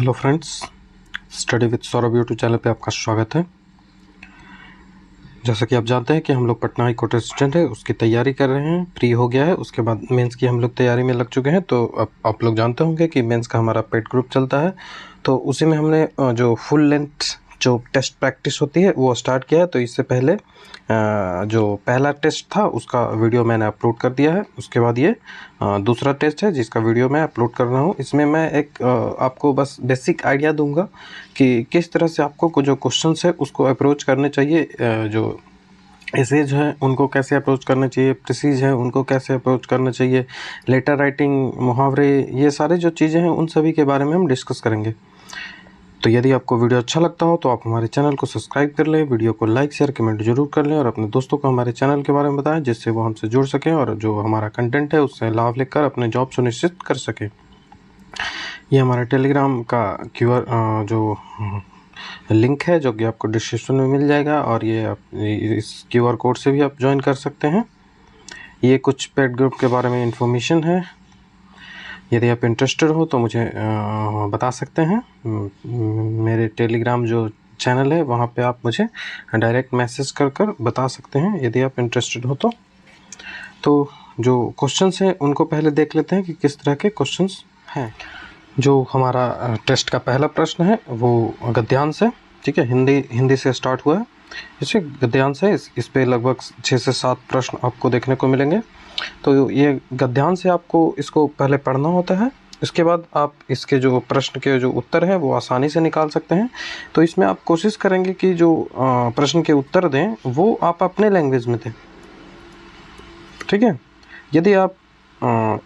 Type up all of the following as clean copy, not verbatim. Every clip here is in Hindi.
Hello friends, study with Saurabh YouTube channel पे आपका स्वागत है। जैसा कि आप जानते हैं कि हम लोग पटना हाई कोर्ट स्टूडेंट है, उसकी तैयारी कर रहे हैं। प्री हो गया है, उसके बाद मेंस की हम लोग तैयारी में लग चुके हैं। तो अब आप लोग जानते होंगे कि मेंस का हमारा पेड ग्रुप चलता है, तो उसी में हमने जो फुल लेंथ जो टेस्ट प्रैक्टिस होती है वो स्टार्ट किया है। तो इससे पहले जो पहला टेस्ट था उसका वीडियो मैंने अपलोड कर दिया है। उसके बाद ये दूसरा टेस्ट है जिसका वीडियो मैं अपलोड कर रहा हूँ। इसमें मैं एक आपको बस बेसिक आइडिया दूंगा कि किस तरह से आपको जो क्वेश्चंस है उसको अप्रोच करने चाहिए। जो एसेज हैं उनको कैसे अप्रोच करना चाहिए, प्रिसीज है उनको कैसे अप्रोच करना चाहिए, लेटर राइटिंग, मुहावरे, ये सारे जो चीज़ें हैं उन सभी के बारे में हम डिस्कस करेंगे। तो यदि आपको वीडियो अच्छा लगता हो तो आप हमारे चैनल को सब्सक्राइब कर लें, वीडियो को लाइक शेयर कमेंट जरूर कर लें और अपने दोस्तों को हमारे चैनल के बारे में बताएं, जिससे वो हमसे जुड़ सकें और जो हमारा कंटेंट है उससे लाभ लेकर अपने जॉब सुनिश्चित कर सकें। ये हमारा टेलीग्राम का क्यूआर जो लिंक है जो कि आपको डिस्क्रिप्शन में मिल जाएगा, और ये आप इस क्यूआर कोड से भी आप ज्वाइन कर सकते हैं। ये कुछ पेड ग्रुप के बारे में इंफॉर्मेशन है। यदि आप इंटरेस्टेड हो तो मुझे बता सकते हैं। मेरे टेलीग्राम जो चैनल है वहाँ पे आप मुझे डायरेक्ट मैसेज कर बता सकते हैं यदि आप इंटरेस्टेड हो तो जो क्वेश्चंस हैं उनको पहले देख लेते हैं कि किस तरह के क्वेश्चंस हैं। जो हमारा टेस्ट का पहला प्रश्न है वो गद्यांश है, ठीक है। हिंदी से स्टार्ट हुआ है, इसे गद्यांश है। इस पे लगभग 6 से 7 प्रश्न आपको देखने को मिलेंगे। तो ये गद्यांश से आपको इसको पहले पढ़ना होता है, इसके बाद आप इसके जो प्रश्न के जो उत्तर हैं वो आसानी से निकाल सकते हैं। तो इसमें आप कोशिश करेंगे कि जो प्रश्न के उत्तर दें वो आप अपने लैंग्वेज में दें, ठीक है। यदि आप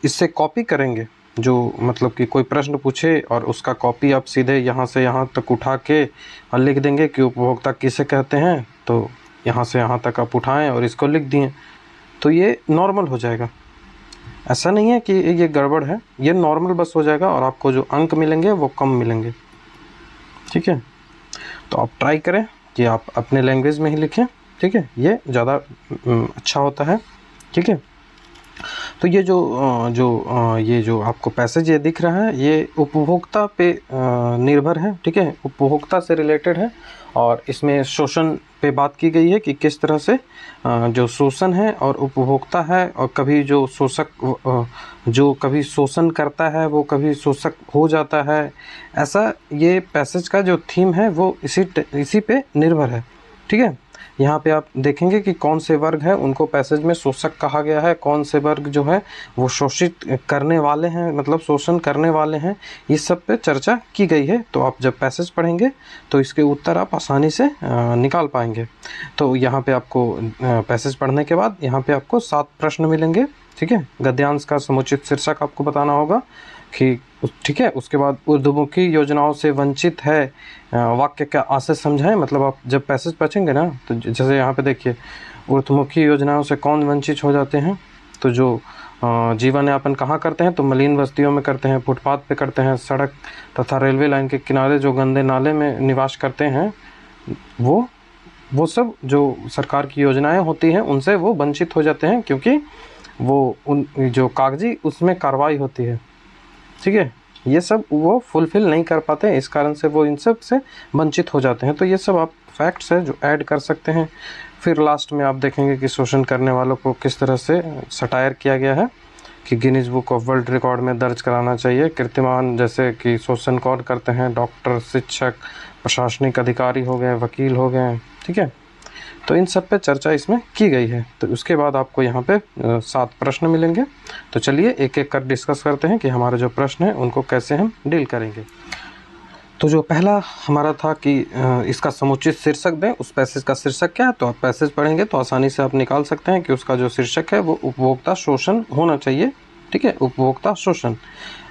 इससे कॉपी करेंगे, जो मतलब कि कोई प्रश्न पूछे और उसका कॉपी आप सीधे यहाँ से यहाँ तक उठा के और लिख देंगे कि उपभोक्ता किसे कहते हैं, तो यहाँ से यहाँ तक आप उठाएं और इसको लिख दिए, तो ये नॉर्मल हो जाएगा। ऐसा नहीं है कि ये गड़बड़ है, ये नॉर्मल बस हो जाएगा और आपको जो अंक मिलेंगे वो कम मिलेंगे, ठीक है। तो आप ट्राई करें कि आप अपने लैंग्वेज में ही लिखें, ठीक है, ये ज़्यादा अच्छा होता है, ठीक है। तो ये जो आपको पैसेज ये दिख रहा है ये उपभोक्ता पे निर्भर है, ठीक है, उपभोक्ता से रिलेटेड है। और इसमें शोषण पे बात की गई है कि किस तरह से जो शोषण है और उपभोक्ता है, और कभी जो शोषक जो कभी शोषण करता है वो कभी शोषक हो जाता है। ऐसा ये पैसेज का जो थीम है वो इसी पे निर्भर है, ठीक है। यहाँ पे आप देखेंगे कि कौन से वर्ग हैं उनको पैसेज में शोषक कहा गया है, कौन से वर्ग जो है वो शोषित करने वाले हैं, मतलब शोषण करने वाले हैं, इस सब पे चर्चा की गई है। तो आप जब पैसेज पढ़ेंगे तो इसके उत्तर आप आसानी से निकाल पाएंगे। तो यहाँ पे आपको पैसेज पढ़ने के बाद यहाँ पे आपको 7 प्रश्न मिलेंगे, ठीक है। गद्यांश का समुचित शीर्षक आपको बताना होगा कि ठीक है। उसके बाद ऊर्ध्वमुखी योजनाओं से वंचित है वाक्य का आशय समझाएं। मतलब आप जब पैसेज पढ़ेंगे ना तो जैसे यहाँ पे देखिए, ऊर्ध्वमुखी योजनाओं से कौन वंचित हो जाते हैं, तो जो जीवन यापन कहाँ करते हैं, तो मलिन बस्तियों में करते हैं, फुटपाथ पे करते हैं, सड़क तथा रेलवे लाइन के किनारे जो गंदे नाले में निवास करते हैं, वो सब जो सरकार की योजनाएं होती हैं उनसे वो वंचित हो जाते हैं, क्योंकि वो उन जो कागजी उसमें कार्रवाई होती है, ठीक है, ये सब वो फुलफिल नहीं कर पाते हैं, इस कारण से वो इन सब से वंचित हो जाते हैं। तो ये सब आप फैक्ट्स हैं जो ऐड कर सकते हैं। फिर लास्ट में आप देखेंगे कि शोषण करने वालों को किस तरह से सटायर किया गया है कि Guinness book of world record में दर्ज कराना चाहिए। कीर्तिमान जैसे कि शोषण कौन करते हैं, डॉक्टर, शिक्षक, प्रशासनिक अधिकारी हो गए, वकील हो गए, ठीक है। तो इन सब पे चर्चा इसमें की गई है। तो उसके बाद आपको यहाँ पे 7 प्रश्न मिलेंगे। तो चलिए एक एक कर डिस्कस करते हैं कि हमारे जो प्रश्न हैं उनको कैसे हम डील करेंगे। तो जो पहला हमारा था कि इसका समुचित शीर्षक दें, उस पैसेज का शीर्षक क्या है, तो आप पैसेज पढ़ेंगे तो आसानी से आप निकाल सकते हैं कि उसका जो शीर्षक है वो उपभोक्ता शोषण होना चाहिए, ठीक है, उपभोक्ता शोषण।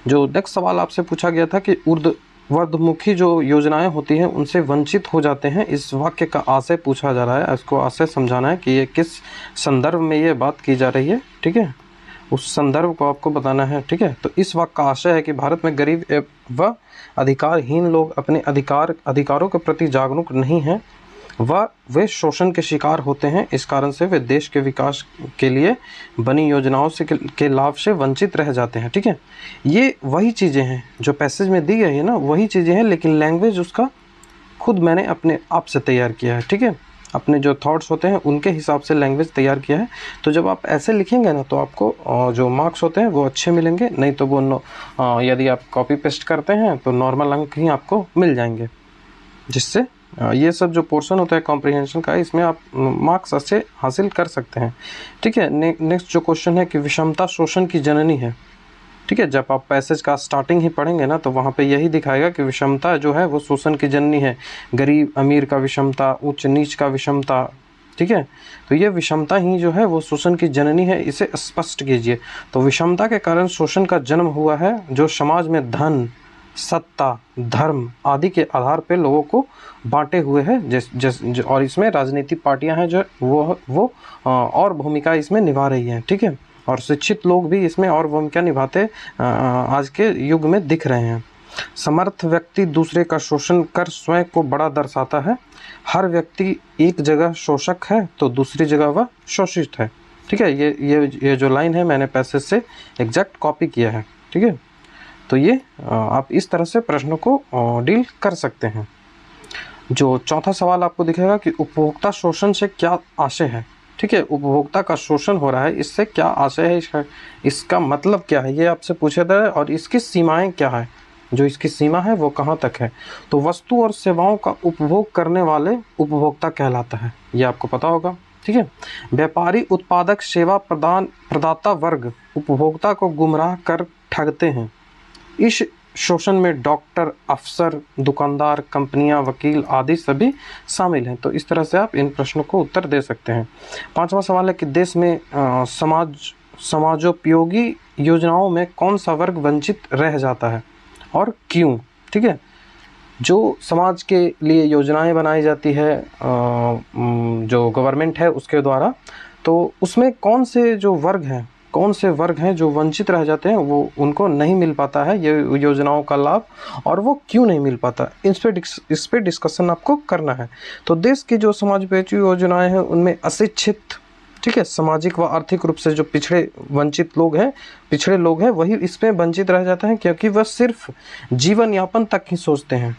जो नेक्स्ट सवाल आपसे पूछा गया था कि ऊर्ध्वमुखी जो योजनाएं होती हैं उनसे वंचित हो जाते हैं, इस वाक्य का आशय पूछा जा रहा है, इसको आशय समझाना है कि ये किस संदर्भ में ये बात की जा रही है, ठीक है, उस संदर्भ को आपको बताना है, ठीक है। तो इस वाक्य का आशय है कि भारत में गरीब व अधिकारहीन लोग अपने अधिकारों के प्रति जागरूक नहीं हैं, वे शोषण के शिकार होते हैं। इस कारण से वे देश के विकास के लिए बनी योजनाओं से के लाभ से वंचित रह जाते हैं। ठीक है, ये वही चीज़ें हैं जो पैसेज में दी गई है ना, वही चीज़ें हैं, लेकिन लैंग्वेज उसका खुद मैंने अपने आप से तैयार किया है। ठीक है, अपने जो थॉट्स होते हैं उनके हिसाब से लैंग्वेज तैयार किया है। तो जब आप ऐसे लिखेंगे ना तो आपको जो मार्क्स होते हैं वो अच्छे मिलेंगे, नहीं तो वो यदि आप कॉपी पेस्ट करते हैं तो नॉर्मल अंक ही आपको मिल जाएंगे, जिससे ये सब जो पोर्शन होता है कॉम्प्रिहेंशन का, इसमें आप मार्क्स अच्छे हासिल कर सकते हैं। ठीक है, नेक्स्ट जो क्वेश्चन है कि विषमता शोषण की जननी है। ठीक है, जब आप पैसेज का स्टार्टिंग ही पढ़ेंगे ना तो वहाँ पे यही दिखाएगा कि विषमता जो है वो शोषण की जननी है। गरीब अमीर का विषमता, उच्च नीच का विषमता। ठीक है, तो ये विषमता ही जो है वो शोषण की जननी है, इसे स्पष्ट कीजिए। तो विषमता के कारण शोषण का जन्म हुआ है, जो समाज में धन, सत्ता, धर्म आदि के आधार पर लोगों को बांटे हुए हैं। और इसमें राजनीतिक पार्टियां हैं जो वो और भूमिका इसमें निभा रही हैं। ठीक है, और शिक्षित लोग भी इसमें और भूमिका निभाते आज के युग में दिख रहे हैं। समर्थ व्यक्ति दूसरे का शोषण कर स्वयं को बड़ा दर्शाता है। हर व्यक्ति एक जगह शोषक है तो दूसरी जगह वह शोषित है। ठीक है, ये जो लाइन है मैंने पैसेज से एग्जैक्ट कॉपी किया है। ठीक है, तो ये आप इस तरह से प्रश्नों को डील कर सकते हैं। जो चौथा सवाल आपको दिखेगा कि उपभोक्ता शोषण से क्या आशय है। ठीक है, उपभोक्ता का शोषण हो रहा है, इससे क्या आशय है, इसका मतलब क्या है, ये आपसे पूछा था, और इसकी सीमाएं क्या है, जो इसकी सीमा है वो कहाँ तक है। तो वस्तु और सेवाओं का उपभोग करने वाले उपभोक्ता कहलाता है, ये आपको पता होगा। ठीक है, व्यापारी, उत्पादक, सेवा प्रदाता वर्ग उपभोक्ता को गुमराह कर ठगते हैं। इस शोषण में डॉक्टर, अफसर, दुकानदार, कंपनियां, वकील आदि सभी शामिल हैं। तो इस तरह से आप इन प्रश्नों को उत्तर दे सकते हैं। पांचवा सवाल है कि देश में समाजोपयोगी योजनाओं में कौन सा वर्ग वंचित रह जाता है और क्यों। ठीक है, जो समाज के लिए योजनाएं बनाई जाती है जो गवर्नमेंट है उसके द्वारा, तो उसमें कौन से वर्ग हैं जो वंचित रह जाते हैं, वो उनको नहीं मिल पाता है ये योजनाओं का लाभ, और वो क्यों नहीं मिल पाता, इस पे डिस्कशन आपको करना है। तो देश की जो समाजोपयोगी योजनाएं हैं उनमें अशिक्षित, ठीक है, सामाजिक व आर्थिक रूप से जो पिछड़े लोग हैं वही इसमें वंचित रह जाते हैं, क्योंकि वह सिर्फ जीवन यापन तक ही सोचते हैं।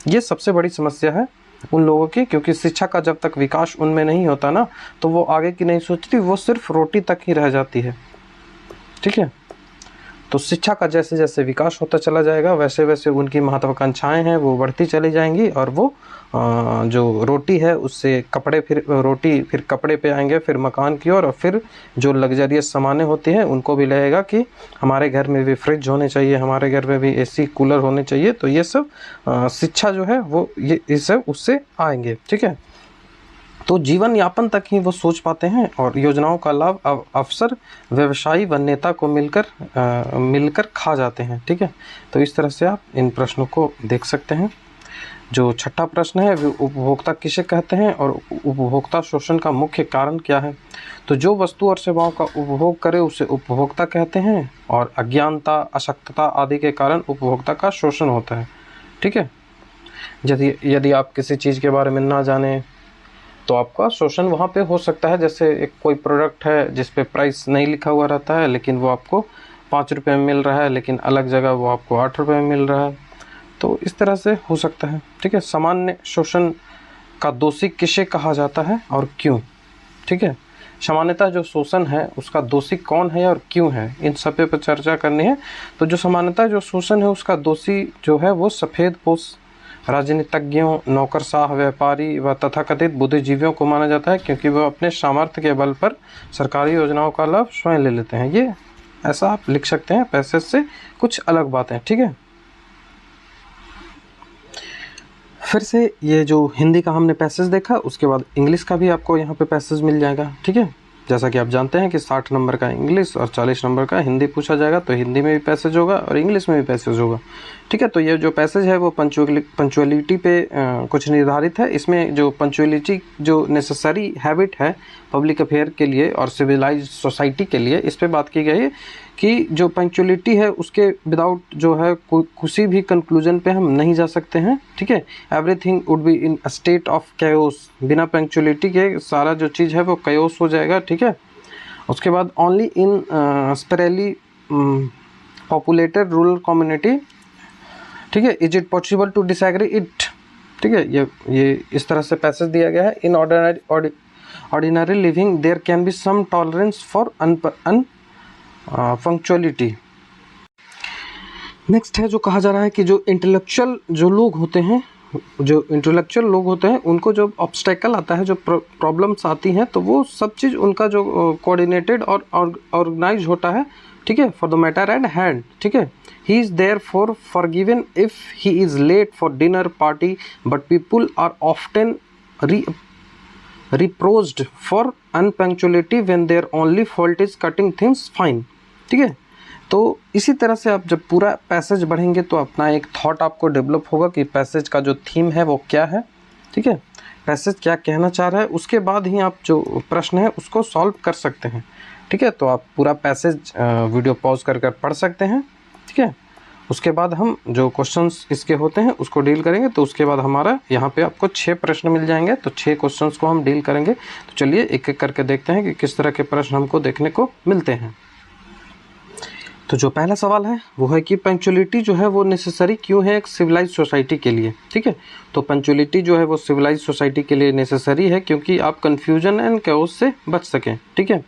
ये सबसे बड़ी समस्या है उन लोगों की, क्योंकि शिक्षा का जब तक विकास उनमें नहीं होता ना तो वो आगे की नहीं सोचती, वो सिर्फ रोटी तक ही रह जाती है। ठीक है, तो शिक्षा का जैसे जैसे विकास होता चला जाएगा वैसे वैसे उनकी महत्वाकांक्षाएं हैं वो बढ़ती चली जाएंगी, और वो जो रोटी है उससे कपड़े, फिर कपड़े पे आएंगे, फिर मकान की ओर, और फिर जो लग्जरियस सामानें होती हैं उनको भी लगेगा कि हमारे घर में भी फ्रिज होने चाहिए, हमारे घर में भी एसी कूलर होने चाहिए। तो ये सब शिक्षा जो है वो ये सब उससे आएंगे। ठीक है, तो जीवन यापन तक ही वो सोच पाते हैं, और योजनाओं का लाभ अफसर, व्यवसायी व नेता को मिलकर खा जाते हैं। ठीक है, तो इस तरह से आप इन प्रश्नों को देख सकते हैं। जो छठा प्रश्न है वो उपभोक्ता किसे कहते हैं और उपभोक्ता शोषण का मुख्य कारण क्या है। तो जो वस्तु और सेवाओं का उपभोग करे उसे उपभोक्ता कहते हैं, और अज्ञानता, अशक्तता आदि के कारण उपभोक्ता का शोषण होता है। ठीक है, यदि आप किसी चीज़ के बारे में ना जाने तो आपका शोषण वहाँ पे हो सकता है। जैसे एक कोई प्रोडक्ट है जिस पे प्राइस नहीं लिखा हुआ रहता है, लेकिन वो आपको 5 रुपये में मिल रहा है, लेकिन अलग जगह वो आपको 8 रुपये में मिल रहा है, तो इस तरह से हो सकता है। ठीक है, सामान्य शोषण का दोषी किसे कहा जाता है और क्यों। ठीक है, सामान्यतः जो शोषण है उसका दोषी कौन है और क्यों है, इन सब पे चर्चा करनी है। तो जो सामान्यतः जो शोषण है उसका दोषी जो है वो सफ़ेदपोश राजनीतिज्ञों, नौकरशाह, व्यापारी व तथाकथित बुद्धिजीवियों को माना जाता है, क्योंकि वह अपने सामर्थ्य के बल पर सरकारी योजनाओं का लाभ स्वयं ले लेते हैं। ये ऐसा आप लिख सकते हैं, पैसेज से कुछ अलग बातें। ठीक है, फिर से ये जो हिंदी का हमने पैसेज देखा उसके बाद इंग्लिश का भी आपको यहाँ पे पैसेज मिल जाएगा। ठीक है, जैसा कि आप जानते हैं कि 60 नंबर का इंग्लिश और 40 नंबर का हिंदी पूछा जाएगा, तो हिंदी में भी पैसेज होगा और इंग्लिश में भी पैसेज होगा। ठीक है, तो ये जो पैसेज है वो पंचुअलिटी पे कुछ निर्धारित है। इसमें जो पंचुअलिटी जो नेसेसरी हैबिट है पब्लिक अफेयर के लिए और सिविलाइज सोसाइटी के लिए, इस पे बात की गई है कि जो पंक्चुअलिटी है उसके विदाउट जो है किसी भी कंक्लूजन पे हम नहीं जा सकते हैं। ठीक है, everything would be in a state of chaos, बिना पंक्चुअलिटी के सारा जो चीज़ है वो कैओस हो जाएगा। ठीक है, उसके बाद only in sparsely populated rural community, ठीक है, is it possible to disagree it. ठीक है, ये इस तरह से पैसेज दिया गया है। In ordinary living there can be some tolerance for punctuality. Next है जो कहा जा रहा है कि जो इंटेलेक्चुअल लोग होते हैं उनको जो ऑब्स्टेकल आता है, जो प्रॉब्लम्स आती हैं, तो वो सब चीज़ उनका जो कोऑर्डिनेटेड और ऑर्गेनाइज होता है। ठीक है, for the matter at hand. ठीक है, he is there for forgiven if he is late for dinner party but people are often reproached for unpunctuality when their only fault is cutting things fine। ठीक है, तो इसी तरह से आप जब पूरा पैसेज पढ़ेंगे तो अपना एक थॉट आपको डेवलप होगा कि पैसेज का जो थीम है वो क्या है। ठीक है, पैसेज क्या कहना चाह रहा है, उसके बाद ही आप जो प्रश्न है उसको सॉल्व कर सकते हैं। ठीक है, तो आप पूरा पैसेज वीडियो पॉज कर पढ़ सकते हैं। ठीक है, उसके बाद हम जो क्वेश्चंस इसके होते हैं उसको डील करेंगे। तो उसके बाद हमारा यहाँ पे आपको 6 प्रश्न मिल जाएंगे, तो 6 क्वेश्चंस को हम डील करेंगे। तो चलिए एक एक करके देखते हैं कि किस तरह के प्रश्न हमको देखने को मिलते हैं। तो जो पहला सवाल है वो है कि पंक्चुअलिटी जो है वो नेसेसरी क्यों है एक सिविलाइज सोसाइटी के लिए। ठीक है, तो पंक्चुअलिटी जो है वो सिविलाइज सोसाइटी के लिए नेसेसरी है क्योंकि आप कन्फ्यूजन एंड कैओस से बच सकें। ठीक है,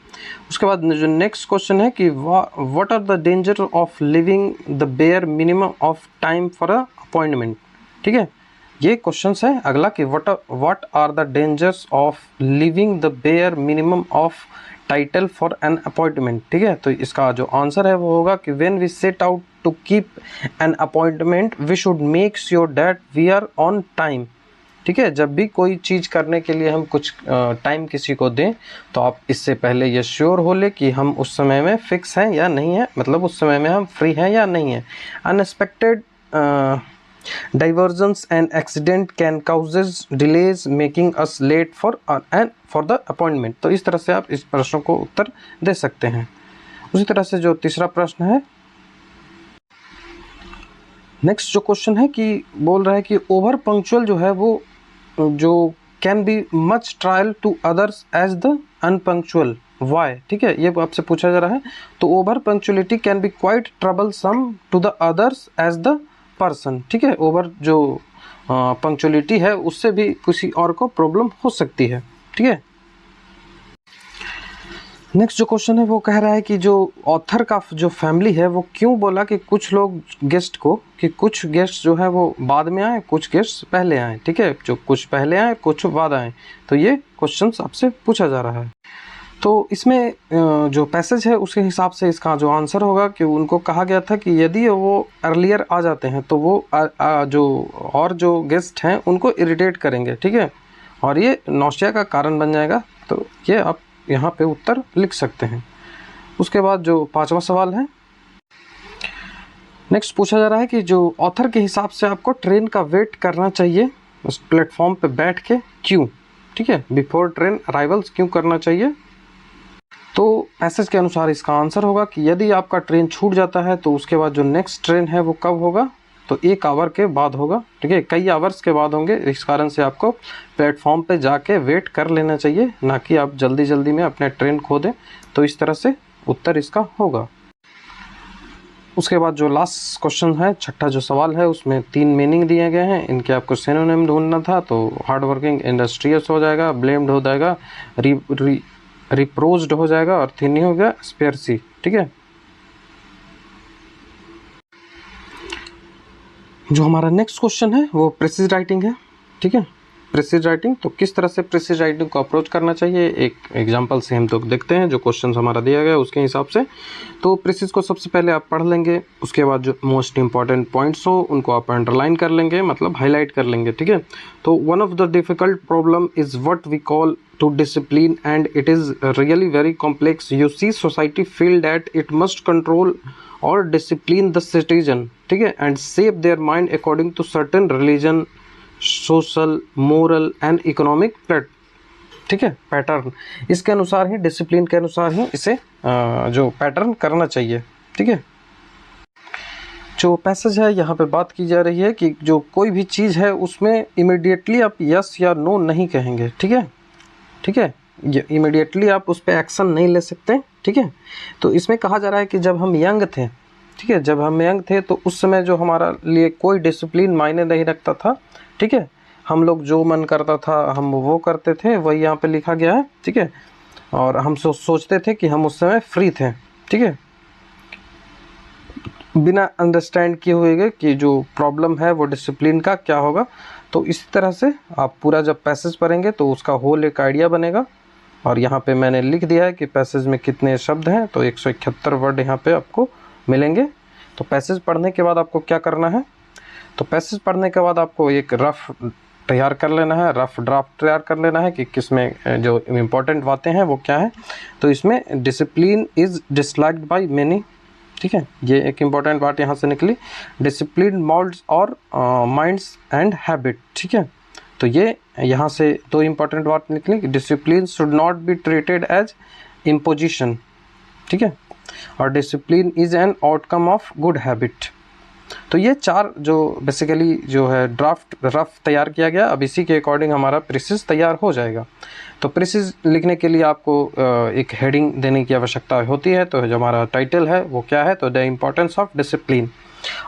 उसके बाद जो नेक्स्ट क्वेश्चन है कि what are the danger of living the bare minimum of time for a appointment. ठीक है, ये क्वेश्चन है अगला कि what are the dangers of living the bare minimum of title for an appointment. ठीक है, तो इसका जो आंसर है वो होगा कि when we set out to keep an appointment we should make sure that we are on time. ठीक है, जब भी कोई चीज़ करने के लिए हम कुछ टाइम किसी को दें तो आप इससे पहले ये श्योर हो ले कि हम उस समय में फिक्स हैं या नहीं है, मतलब उस समय में हम फ्री हैं या नहीं है। Unexpected divergence and accident can causes delays making us late for the appointment। तो इस तरह से आप इस प्रश्न को उत्तर दे सकते हैं। उसी तरह से जो तीसरा प्रश्न है, नेक्स्ट जो क्वेश्चन है कि बोल रहा है कि ओवर पंक्चुअल जो है वो जो can be much trial to others as the unpunctual why. ठीक है, ये आपसे पूछा जा रहा है। तो over punctuality can be quite troublesome to the others as the person. ठीक है, ओवर जो पंक्चुअलिटी है उससे भी किसी और को प्रॉब्लम हो सकती है। ठीक है, नेक्स्ट जो क्वेश्चन है वो कह रहा है कि जो ऑथर का जो फैमिली है वो क्यों बोला कि कुछ लोग गेस्ट को कि कुछ गेस्ट जो है वो बाद में आए, कुछ गेस्ट पहले आए। ठीक है, जो कुछ पहले आए कुछ बाद आए, तो ये क्वेश्चन आपसे पूछा जा रहा है। तो इसमें जो पैसेज है उसके हिसाब से इसका जो आंसर होगा कि उनको कहा गया था कि यदि वो अर्लियर आ जाते हैं तो वो जो गेस्ट हैं उनको इरिटेट करेंगे। ठीक है, और ये नौसिया का कारण बन जाएगा। तो ये आप यहाँ पे उत्तर लिख सकते हैं। उसके बाद जो 5वां सवाल है, नेक्स्ट पूछा जा रहा है कि जो ऑथर के हिसाब से आपको ट्रेन का वेट करना चाहिए उस प्लेटफॉर्म पे बैठ के, क्यों। ठीक है, बिफोर ट्रेन अराइवल्स क्यों करना चाहिए। तो पैसेज के अनुसार इसका आंसर होगा कि यदि आपका ट्रेन छूट जाता है तो उसके बाद जो नेक्स्ट ट्रेन है वो कब होगा, तो 1 आवर के बाद होगा। ठीक है, कई आवर्स के बाद होंगे। इस कारण से आपको प्लेटफॉर्म पे जाके वेट कर लेना चाहिए, ना कि आप जल्दी जल्दी में अपने ट्रेन खो दें। तो इस तरह से उत्तर इसका होगा। उसके बाद जो लास्ट क्वेश्चन है, छठा जो सवाल है, उसमें 3 मीनिंग दिए गए हैं। इनके आपको सिनोनिम ढूंढना था। तो हार्ड वर्किंग इंडस्ट्रियस हो जाएगा, ब्लेम्ड हो जाएगा, रिप्रोच्ड हो जाएगा, और थिनी हो गया स्पेयरसी। ठीक है, जो हमारा नेक्स्ट क्वेश्चन है वो प्रेसिज राइटिंग है। ठीक है, प्रिसाइज राइटिंग। तो किस तरह से प्रिसाइज राइटिंग को अप्रोच करना चाहिए, एक एग्जांपल से हम तो देखते हैं जो क्वेश्चन हमारा दिया गया उसके हिसाब से। तो प्रिसाइज को सबसे पहले आप पढ़ लेंगे, उसके बाद जो मोस्ट इंपॉर्टेंट पॉइंट्स हो उनको आप अंडरलाइन कर लेंगे, मतलब हाईलाइट कर लेंगे, ठीक है। तो one of the difficult problem is what we call to discipline, and it is really very complex. You see society feel that it must control or discipline the citizen, ठीक है, and shape their mind according to certain religion, social, moral and economic ठीक है पैटर्न। इसके अनुसार ही, डिसिप्लिन के अनुसार ही इसे जो पैटर्न करना चाहिए, ठीक है। जो पैसेज है यहाँ पे बात की जा रही है कि जो कोई भी चीज़ है उसमें इमिडिएटली आप यस या नो नहीं कहेंगे, ठीक है, ठीक है, ये इमीडिएटली आप उस पर एक्शन नहीं ले सकते, ठीक है। तो इसमें कहा जा रहा है कि जब हम यंग थे, ठीक है, जब हम यंग थे तो उस समय जो हमारा लिए कोई डिसिप्लिन मायने नहीं रखता था, ठीक है, हम लोग जो मन करता था हम वो करते थे, वही यहाँ पे लिखा गया है, ठीक है। और हम सोचते थे कि हम उस समय फ्री थे, ठीक है, बिना अंडरस्टैंड किए हुए कि जो प्रॉब्लम है वो डिसिप्लिन का क्या होगा। तो इसी तरह से आप पूरा जब पैसेज पढ़ेंगे तो उसका होल एक आइडिया बनेगा। और यहाँ पे मैंने लिख दिया है कि पैसेज में कितने शब्द हैं, तो 171 वर्ड यहाँ पे आपको मिलेंगे। तो पैसेज पढ़ने के बाद आपको क्या करना है, तो पैसेज पढ़ने के बाद आपको एक रफ तैयार कर लेना है, रफ ड्राफ्ट तैयार कर लेना है कि किसमें जो इम्पोर्टेंट बातें हैं वो क्या है। तो इसमें discipline is disliked by many, ठीक है, ये एक इम्पॉर्टेंट बात यहाँ से निकली, डिसिप्लिन मोल्ड्स और माइंड्स एंड हैबिट, ठीक है। तो ये यहाँ से दो इम्पॉर्टेंट बात निकली कि discipline should not be treated as imposition, ठीक है, और discipline is an outcome of good habit. तो ये चार जो बेसिकली जो है ड्राफ्ट रफ तैयार किया गया, अब इसी के अकॉर्डिंग हमारा प्रीसिज तैयार हो जाएगा। तो प्रीसिज लिखने के लिए आपको एक हेडिंग देने की आवश्यकता होती है। तो जो हमारा टाइटल है वो क्या है, तो the importance of discipline.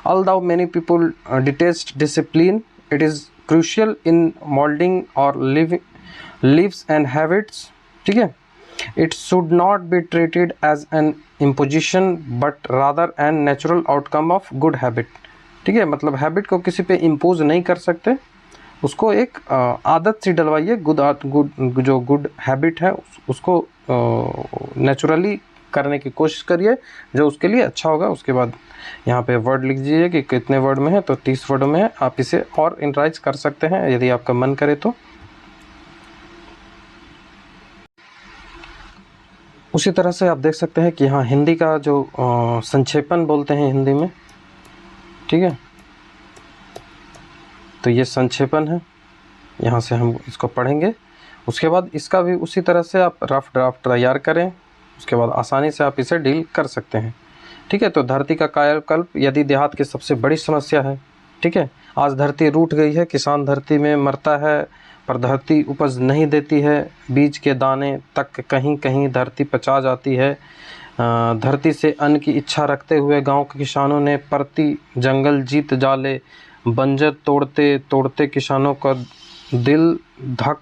Although many people detest discipline, it is crucial in moulding our lives and habits, ठीक है। It should not be treated as an imposition but rather an natural outcome of good habit, ठीक है, मतलब हैबिट को किसी पे इम्पोज नहीं कर सकते, उसको एक आदत सी डलवाइए, गुड जो गुड हैबिट है उसको नेचुरली करने की कोशिश करिए जो उसके लिए अच्छा होगा। उसके बाद यहाँ पे वर्ड लिख दीजिए कि कितने वर्ड में है, तो 30 वर्ड में है। आप इसे और इंटराइज कर सकते हैं यदि आपका मन करे तो। उसी तरह से आप देख सकते हैं कि यहाँ हिंदी का जो संक्षेपण बोलते हैं हिंदी में, ठीक है, तो ये संक्षेपण है, यहाँ से हम इसको पढ़ेंगे। उसके बाद इसका भी उसी तरह से आप रफ ड्राफ्ट तैयार करें, उसके बाद आसानी से आप इसे डील कर सकते हैं, ठीक है। तो धरती का कायाकल्प यदि देहात की सबसे बड़ी समस्या है, ठीक है, आज धरती रूठ गई है, किसान धरती में मरता है पर धरती उपज नहीं देती है, बीज के दाने तक कहीं कहीं धरती पचा जाती है। धरती से अन्न की इच्छा रखते हुए गांव के किसानों ने परती जंगल जीत जाले, बंजर तोड़ते तोड़ते किसानों का दिल धक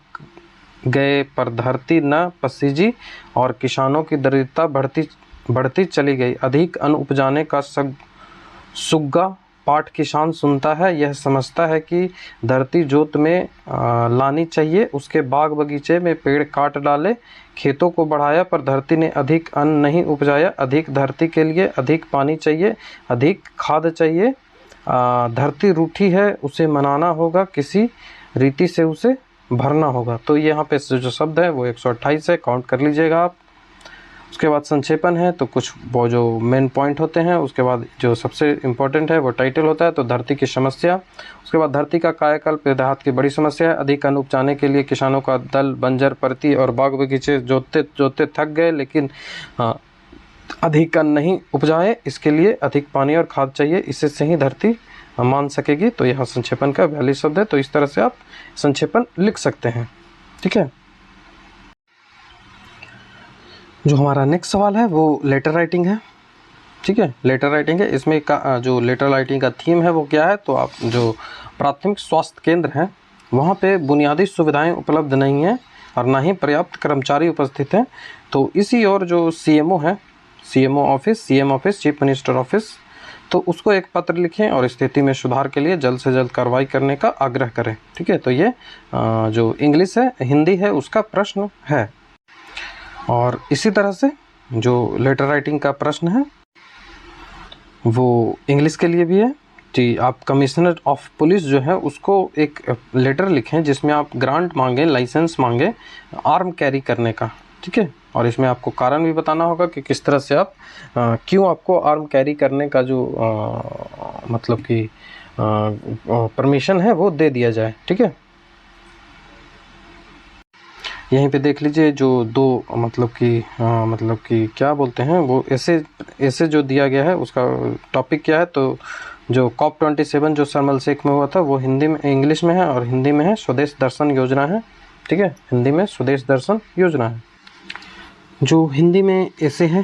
गए पर धरती न पसीजी और किसानों की दरिद्रता बढ़ती चली गई। अधिक अन्न उपजाने का सुग्गा पाठ किसान सुनता है, यह समझता है कि धरती जोत में लानी चाहिए, उसके बाग बगीचे में पेड़ काट डाले, खेतों को बढ़ाया पर धरती ने अधिक अन्न नहीं उपजाया। अधिक धरती के लिए अधिक पानी चाहिए, अधिक खाद चाहिए। धरती रूठी है, उसे मनाना होगा, किसी रीति से उसे भरना होगा। तो यहाँ पे जो शब्द है वो 128 है, काउंट कर लीजिएगा आप। उसके बाद संक्षेपण है, तो कुछ वो जो मेन पॉइंट होते हैं, उसके बाद जो सबसे इम्पोर्टेंट है वो टाइटल होता है, तो धरती की समस्या। उसके बाद धरती का कायाकल्प देहात की बड़ी समस्या है, अधिक अन्न उपजाने के लिए किसानों का दल बंजर परती और बाग बगीचे जोतते थक गए, लेकिन अधिक अन्न नहीं उपजाए, इसके लिए अधिक पानी और खाद चाहिए, इससे ही धरती मान सकेगी। तो यहाँ संक्षेपण का 42 शब्द है, तो इस तरह से आप संक्षेपण लिख सकते हैं, ठीक है। जो हमारा नेक्स्ट सवाल है वो लेटर राइटिंग है, ठीक है, लेटर राइटिंग है। इसमें का जो लेटर राइटिंग का थीम है वो क्या है, तो आप जो प्राथमिक स्वास्थ्य केंद्र हैं वहाँ पे बुनियादी सुविधाएं उपलब्ध नहीं हैं और ना ही पर्याप्त कर्मचारी उपस्थित हैं। तो इसी और जो CMO है, CMO office, CM office, chief minister office, तो उसको एक पत्र लिखें और स्थिति में सुधार के लिए जल्द से जल्द कार्रवाई करने का आग्रह करें। ठीक है, तो ये जो इंग्लिश है, हिंदी है, उसका प्रश्न है। और इसी तरह से जो लेटर राइटिंग का प्रश्न है वो इंग्लिश के लिए भी है कि आप कमिश्नर ऑफ पुलिस जो है उसको एक लेटर लिखें जिसमें आप ग्रांट मांगें, लाइसेंस मांगें आर्म कैरी करने का। ठीक है, और इसमें आपको कारण भी बताना होगा कि किस तरह से आप क्यों आपको आर्म कैरी करने का जो मतलब कि परमिशन है वो दे दिया जाए। ठीक है, यहीं पे देख लीजिए जो दो मतलब कि क्या बोलते हैं वो ऐसे जो दिया गया है उसका टॉपिक क्या है। तो जो COP27 जो शर्म एल शेख में हुआ था वो हिंदी में, इंग्लिश में है, और हिंदी में है स्वदेश दर्शन योजना है। ठीक है, हिंदी में स्वदेश दर्शन योजना है। जो हिंदी में ऐसे है,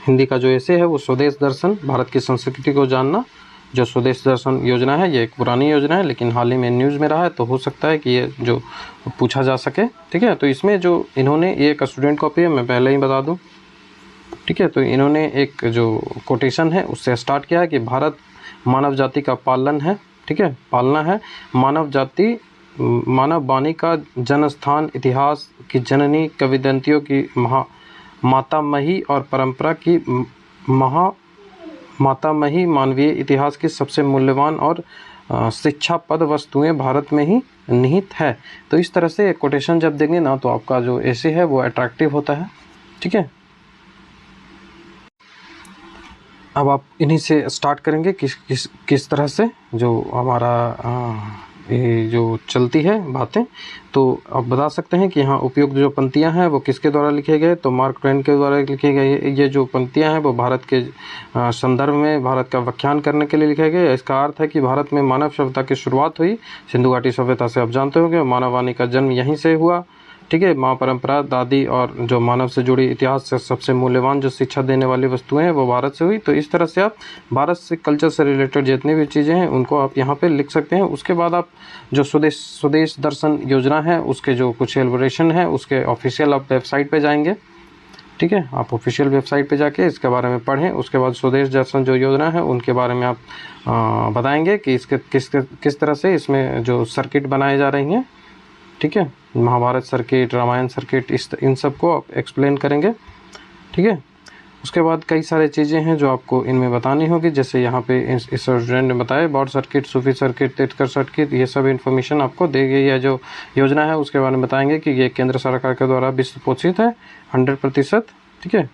हिंदी का जो ऐसे है वो स्वदेश दर्शन, भारत की संस्कृति को जानना। जो स्वदेश दर्शन योजना है ये एक पुरानी योजना है लेकिन हाल ही में न्यूज़ में रहा है, तो हो सकता है कि ये जो पूछा जा सके। ठीक है, तो इसमें जो इन्होंने, ये एक स्टूडेंट कॉपी है, मैं पहले ही बता दूं। ठीक है, तो इन्होंने एक जो कोटेशन है उससे स्टार्ट किया है कि भारत मानव जाति का पालन है। ठीक है, पालना है। मानव वाणी का जनस्थान, इतिहास की जननी, किंवदंतियों की मातामही और परंपरा की मातामही, मानवीय इतिहास की सबसे मूल्यवान और शिक्षाप्रद वस्तुएं भारत में ही निहित है। तो इस तरह से कोटेशन जब देंगे ना तो आपका जो ऐसे है वो अट्रैक्टिव होता है। ठीक है, अब आप इन्हीं से स्टार्ट करेंगे किस तरह से जो हमारा ये जो चलती है बातें। तो आप बता सकते हैं कि यहाँ उपयुक्त जो पंक्तियाँ हैं वो किसके द्वारा लिखे गए। तो मार्क ट्वेन के द्वारा लिखे गए। ये जो पंक्तियाँ हैं वो भारत के संदर्भ में भारत का व्याख्यान करने के लिए लिखे गए। इसका अर्थ है कि भारत में मानव सभ्यता की शुरुआत हुई सिंधु घाटी सभ्यता से, आप जानते होंगे मानव वाणी का जन्म यहीं से हुआ। ठीक है, माँ परंपरा, दादी और जो मानव से जुड़ी इतिहास से सबसे मूल्यवान जो शिक्षा देने वाली वस्तुएं हैं वो भारत से हुई। तो इस तरह से आप भारत से, कल्चर से रिलेटेड जितनी भी चीज़ें हैं उनको आप यहाँ पे लिख सकते हैं। उसके बाद आप जो स्वदेश दर्शन योजना है उसके जो कुछ एलबोरेशन है उसके ऑफिशियल आप वेबसाइट पे जाएंगे। ठीक है, आप ऑफिशियल वेबसाइट पे जाके इसके बारे में पढ़ें। उसके बाद स्वदेश दर्शन जो योजना है उनके बारे में आप बताएंगे कि इसके किस तरह से इसमें जो सर्किट बनाए जा रही हैं। ठीक है, महाभारत सर्किट, रामायण सर्किट, इन सब को आप एक्सप्लेन करेंगे। ठीक है, उसके बाद कई सारे चीज़ें हैं जो आपको इनमें बतानी होगी, जैसे यहाँ पे इस स्टूडेंट ने बताया बॉड सर्किट, सूफी सर्किट, तीर्थकर सर्किट, ये सब इन्फॉर्मेशन आपको देगी। यह जो योजना है उसके बारे में बताएंगे कि ये केंद्र सरकार के द्वारा विश्व पोषित है 100%। ठीक है,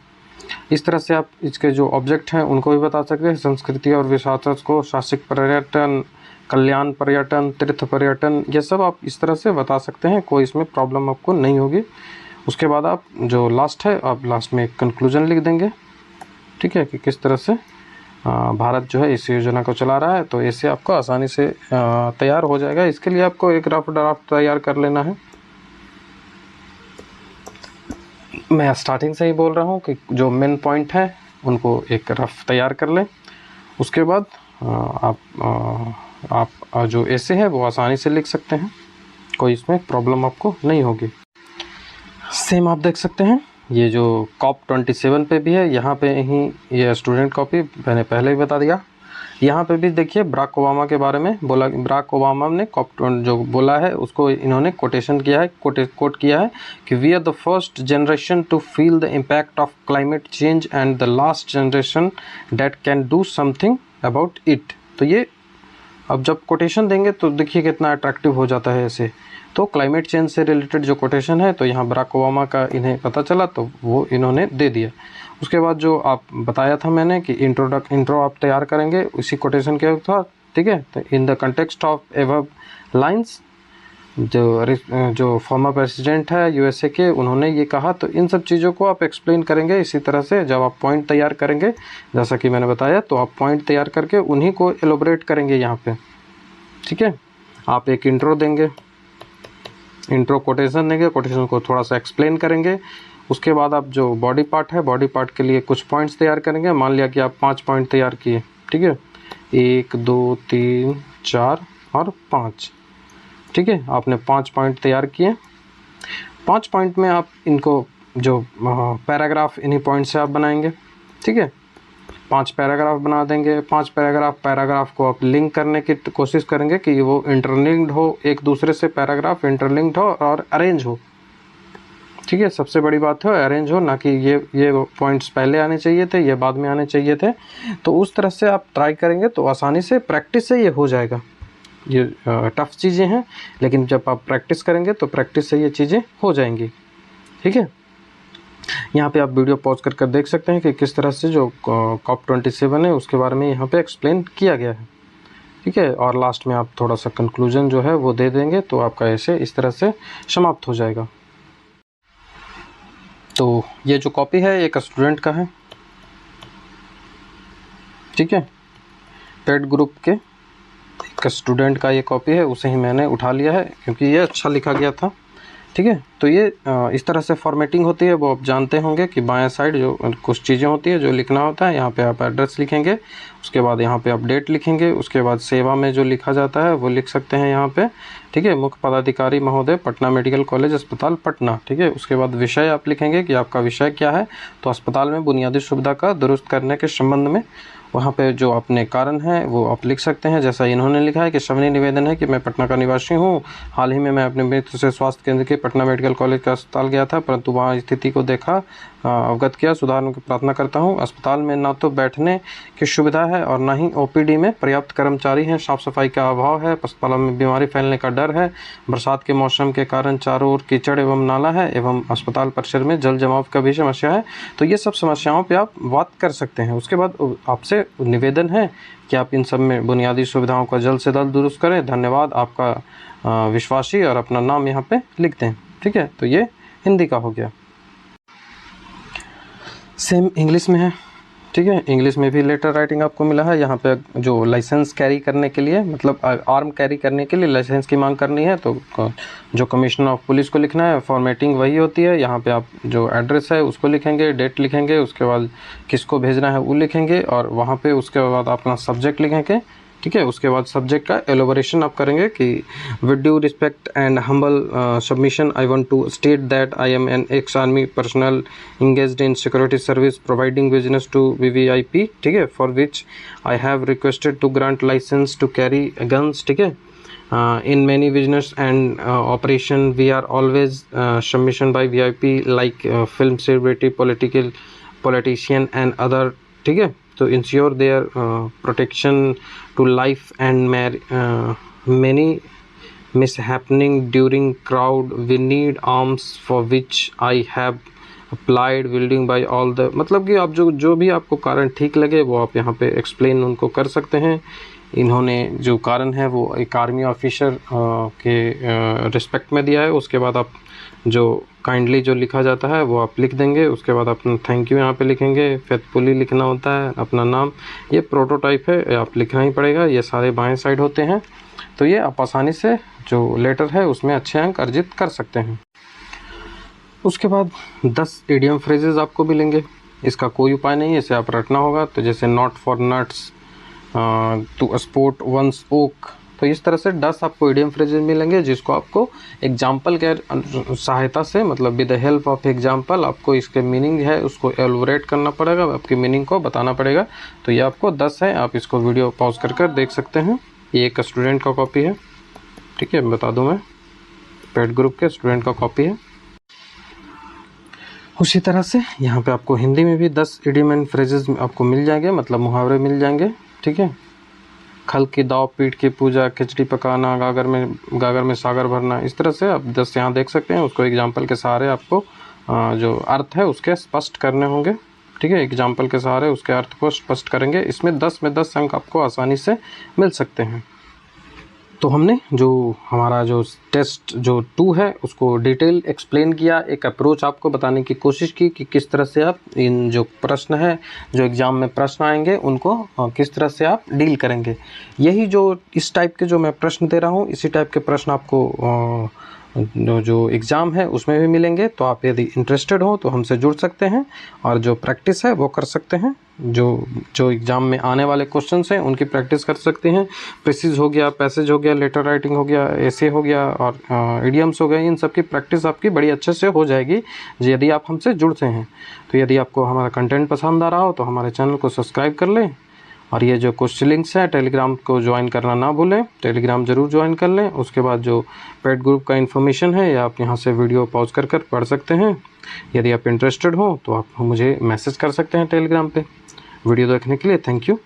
इस तरह से आप इसके जो ऑब्जेक्ट हैं उनको भी बता सकते हैं। संस्कृति और विरासत को, साहसिक पर्यटन, कल्याण पर्यटन, तीर्थ पर्यटन, ये सब आप इस तरह से बता सकते हैं, कोई इसमें प्रॉब्लम आपको नहीं होगी। उसके बाद आप जो लास्ट है आप लास्ट में एक कंक्लूजन लिख देंगे। ठीक है, कि किस तरह से भारत जो है इस योजना को चला रहा है। तो इससे आपको आसानी से तैयार हो जाएगा। इसके लिए आपको एक रफ ड्राफ्ट तैयार कर लेना है। मैं स्टार्टिंग से ही बोल रहा हूँ कि जो मेन पॉइंट है उनको एक रफ तैयार कर लें। उसके बाद आप जो ऐसे है वो आसानी से लिख सकते हैं, कोई इसमें प्रॉब्लम आपको नहीं होगी। सेम आप देख सकते हैं ये जो COP27 पे भी है, यहाँ पे ही ये स्टूडेंट कॉपी मैंने पहले ही बता दिया। यहाँ पे भी देखिए बराक ओबामा के बारे में बोला। बराक ओबामा ने जो बोला है उसको इन्होंने कोटेशन किया है, कोट किया है कि we are the first generation to feel the impact of climate change and the last generation that can do something about it. तो ये अब जब कोटेशन देंगे तो देखिए कितना अट्रैक्टिव हो जाता है ऐसे। तो क्लाइमेट चेंज से रिलेटेड जो कोटेशन है तो यहाँ बराक ओबामा का इन्हें पता चला तो वो इन्होंने दे दिया। उसके बाद जो आप बताया था मैंने कि इंट्रो आप तैयार करेंगे उसी कोटेशन के साथ। ठीक है, तो in the context of above lines जो फॉर्मर प्रेसिडेंट है USA के, उन्होंने ये कहा। तो इन सब चीज़ों को आप एक्सप्लेन करेंगे। इसी तरह से जब आप पॉइंट तैयार करेंगे जैसा कि मैंने बताया तो आप पॉइंट तैयार करके उन्हीं को एलोबरेट करेंगे यहाँ पे। ठीक है, आप एक इंट्रो देंगे, इंट्रो कोटेशन देंगे, कोटेशन को थोड़ा सा एक्सप्लेन करेंगे। उसके बाद आप जो बॉडी पार्ट है, बॉडी पार्ट के लिए कुछ पॉइंट्स तैयार करेंगे। मान लिया कि आप 5 पॉइंट तैयार किए। ठीक है, 1 2 3 4 और 5। ठीक है, आपने 5 पॉइंट तैयार किए। 5 पॉइंट में आप इनको जो पैराग्राफ इन्हीं पॉइंट से आप बनाएंगे। ठीक है, 5 पैराग्राफ बना देंगे। 5 पैराग्राफ को आप लिंक करने की कोशिश करेंगे कि वो इंटरलिंक्ड हो, एक दूसरे से पैराग्राफ इंटरलिंक्ड हो और अरेंज हो। ठीक है, सबसे बड़ी बात है अरेंज हो, ना कि ये पॉइंट्स पहले आने चाहिए थे, ये बाद में आने चाहिए थे। तो उस तरह से आप ट्राई करेंगे तो आसानी से, प्रैक्टिस से ये हो जाएगा। ये टफ चीज़ें हैं, लेकिन जब आप प्रैक्टिस करेंगे तो प्रैक्टिस से ये चीज़ें हो जाएंगी। ठीक है, यहाँ पे आप वीडियो पॉज कर देख सकते हैं कि किस तरह से जो COP27 है उसके बारे में यहाँ पे एक्सप्लेन किया गया है। ठीक है, और लास्ट में आप थोड़ा सा कंक्लूजन जो है वो दे देंगे तो आपका ऐसे इस तरह से समाप्त हो जाएगा। तो ये जो कॉपी है एक स्टूडेंट का है। ठीक है, पेड ग्रुप के एक स्टूडेंट का ये कॉपी है, उसे ही मैंने उठा लिया है क्योंकि ये अच्छा लिखा गया था। ठीक है, तो ये इस तरह से फॉर्मेटिंग होती है, वो आप जानते होंगे कि बाएं साइड जो कुछ चीज़ें होती है जो लिखना होता है, यहाँ पे आप एड्रेस लिखेंगे, उसके बाद यहाँ पे आप डेट लिखेंगे, उसके बाद सेवा में जो लिखा जाता है वो लिख सकते हैं यहाँ पे। ठीक है, मुख्य पदाधिकारी महोदय, पटना मेडिकल कॉलेज अस्पताल पटना। ठीक है, उसके बाद विषय आप लिखेंगे कि आपका विषय क्या है, तो अस्पताल में बुनियादी सुविधा का दुरुस्त करने के संबंध में। वहाँ पे जो अपने कारण है वो आप लिख सकते हैं, जैसा इन्होंने लिखा है कि सविनय निवेदन है कि मैं पटना का निवासी हूँ। हाल ही में मैं अपने मित्र से स्वास्थ्य केंद्र के पटना मेडिकल कॉलेज का अस्पताल गया था, परंतु वहाँ स्थिति को देखा, अवगत किया, सुधारने की प्रार्थना करता हूँ। अस्पताल में ना तो बैठने की सुविधा है और ना ही OPD में पर्याप्त कर्मचारी हैं, साफ सफाई का अभाव है, अस्पताल में बीमारी फैलने का डर है, बरसात के मौसम के कारण चारों ओर कीचड़ एवं नाला है, एवं अस्पताल परिसर में जल जमाव का भी समस्या है। तो ये सब समस्याओं पे आप बात कर सकते हैं। उसके बाद आपसे निवेदन है कि आप इन सब में बुनियादी सुविधाओं का जल्द से जल्द दुरुस्त करें। धन्यवाद, आपका विश्वासी, और अपना नाम यहाँ पे लिख दें। ठीक है, तो ये हिंदी का हो गया। सेम इंग्लिश में है। ठीक है, इंग्लिश में भी लेटर राइटिंग आपको मिला है। यहाँ पे जो लाइसेंस कैरी करने के लिए, मतलब आर्म कैरी करने के लिए लाइसेंस की मांग करनी है, तो जो कमिश्नर ऑफ पुलिस को लिखना है, फॉर्मेटिंग वही होती है। यहाँ पे आप जो एड्रेस है उसको लिखेंगे, डेट लिखेंगे, उसके बाद किसको भेजना है वो लिखेंगे, और वहाँ पे उसके बाद अपना सब्जेक्ट लिखेंगे। ठीक है, उसके बाद सब्जेक्ट का एलोबरेशन आप करेंगे कि with due respect and humble submission I want to state that I am an ex army personnel engaged in security service providing business to VVIP। ठीक है, for which I have requested to grant licence to carry guns. ठीक है, in many business and operation we are always submission by VIP like film celebrity, politician and other. ठीक है, तो ensure their protection to life and many mishappening during crowd. We need arms for which I have applied building by all the, मतलब कि आप जो भी आपको कारण ठीक लगे वो आप यहाँ पे एक्सप्लेन उनको कर सकते हैं। इन्होंने जो कारण है वो एक आर्मी ऑफिसर के रिस्पेक्ट में दिया है। उसके बाद आप जो काइंडली जो लिखा जाता है वो आप लिख देंगे। उसके बाद अपना थैंक यू यहाँ पे लिखेंगे, फेथफुली लिखना होता है, अपना नाम, ये प्रोटोटाइप है, आप लिखना ही पड़ेगा। ये सारे बाएं साइड होते हैं, तो ये आप आसानी से जो लेटर है उसमें अच्छे अंक अर्जित कर सकते हैं। उसके बाद 10 इडियम फ्रेजेस आपको मिलेंगे। इसका कोई उपाय नहीं है, इसे आप रटना होगा। तो जैसे not for nuts to sport once okay, तो इस तरह से 10 आपको इडियम फ्रेजेस मिलेंगे, जिसको आपको एग्जाम्पल के सहायता से, मतलब with the help of example, आपको इसके मीनिंग है उसको एलोबरेट करना पड़ेगा, आपकी मीनिंग को बताना पड़ेगा। तो ये आपको 10 है, आप इसको वीडियो पॉज कर देख सकते हैं। ये एक स्टूडेंट का कॉपी है। ठीक है, बता दूं मैं, पेड ग्रुप के स्टूडेंट का कॉपी है। उसी तरह से यहाँ पे आपको हिंदी में भी 10 इडियम एंड फ्रेजेस आपको मिल जाएंगे, मतलब मुहावरे मिल जाएंगे। ठीक है, खल की दाव, पीठ की पूजा, खिचड़ी पकाना, गागर में सागर भरना, इस तरह से आप 10 यहाँ देख सकते हैं। उसको एग्जाम्पल के सहारे आपको जो अर्थ है उसके स्पष्ट करने होंगे। ठीक है, एग्जाम्पल के सहारे उसके अर्थ को स्पष्ट करेंगे। इसमें 10 में 10 अंक आपको आसानी से मिल सकते हैं। तो हमने जो हमारा जो टेस्ट जो 2 है उसको डिटेल एक्सप्लेन किया, एक अप्रोच आपको बताने की कोशिश की कि किस तरह से आप इन जो प्रश्न है, जो एग्ज़ाम में प्रश्न आएंगे, उनको किस तरह से आप डील करेंगे। यही जो इस टाइप के जो मैं प्रश्न दे रहा हूँ, इसी टाइप के प्रश्न आपको जो एग्ज़ाम है उसमें भी मिलेंगे। तो आप यदि इंटरेस्टेड हो तो हमसे जुड़ सकते हैं और जो प्रैक्टिस है वो कर सकते हैं। जो एग्ज़ाम में आने वाले क्वेश्चंस हैं उनकी प्रैक्टिस कर सकते हैं। प्रेसिज हो गया, पैसेज हो गया, लेटर राइटिंग हो गया, ऐसे हो गया और इडियम्स हो गए, इन सब की प्रैक्टिस आपकी बड़ी अच्छे से हो जाएगी यदि आप हमसे जुड़ते हैं। तो यदि आपको हमारा कंटेंट पसंद आ रहा हो तो हमारे चैनल को सब्सक्राइब कर लें और ये जो कुछ लिंक्स हैं टेलीग्राम को ज्वाइन करना ना भूलें, टेलीग्राम ज़रूर ज्वाइन कर लें। उसके बाद जो पेड ग्रुप का इन्फॉर्मेशन है या आप यहाँ से वीडियो पॉज कर पढ़ सकते हैं। यदि आप इंटरेस्टेड हो तो आप मुझे मैसेज कर सकते हैं टेलीग्राम पे। वीडियो देखने के लिए थैंक यू।